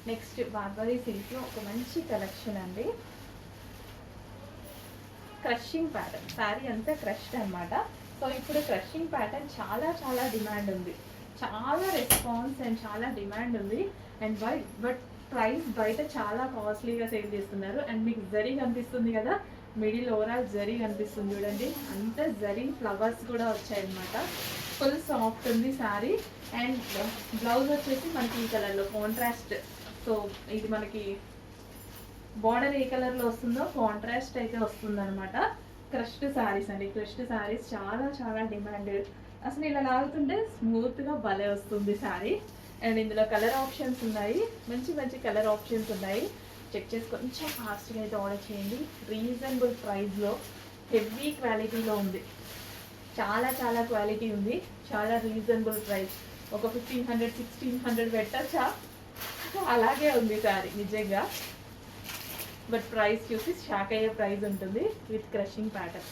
Next barberry సిల్క్లో ఒక మంచి కలెక్షన్ అండి. క్రషింగ్ ప్యాటర్న్, శారీ అంతా క్రష్డ్ అనమాట. సో ఇప్పుడు క్రషింగ్ ప్యాటర్న్ చాలా చాలా డిమాండ్ ఉంది, చాలా రెస్పాన్స్ అండ్ చాలా డిమాండ్ ఉంది. అండ్ బట్ ప్రైస్ బయట చాలా కాస్ట్లీగా సేల్ చేస్తున్నారు. అండ్ మీకు జరీ కనిపిస్తుంది కదా, మిడిల్ ఓవరాల్ జరీ కనిపిస్తుంది చూడండి, అంత జరీ ఫ్లవర్స్ కూడా వచ్చాయన్నమాట. ఫుల్ సాఫ్ట్ ఉంది శారీ. అండ్ బ్లౌజ్ వచ్చేసి మనకి ఈ కలర్లో కాంట్రాస్ట్. సో ఇది మనకి బార్డర్ ఏ కలర్లో వస్తుందో కాంట్రాస్ట్ అయితే వస్తుంది అనమాట. క్రష్డ్ శారీస్ అండి, క్రష్డ్ శారీస్ చాలా చాలా డిమాండ్. అసలు ఇలా లాగుతుంటే స్మూత్గా భలే వస్తుంది శారీ. అండ్ ఇందులో కలర్ ఆప్షన్స్ ఉన్నాయి, మంచి మంచి కలర్ ఆప్షన్స్ ఉన్నాయి. చెక్ చేసి కొంచెం ఫాస్ట్గా అయితే ఆర్డర్ చేయండి. రీజనబుల్ ప్రైస్లో హెవీ క్వాలిటీలో ఉంది, చాలా చాలా క్వాలిటీ ఉంది, చాలా రీజనబుల్ ప్రైస్. ఒక 1500 1600 పెట్టచ్చా, అలాగే ఉంది శారీ నిజంగా. బట్ ప్రైస్ చూసి షాక్ అయ్యే ప్రైస్ ఉంటుంది విత్ క్రషింగ్ ప్యాటర్న్.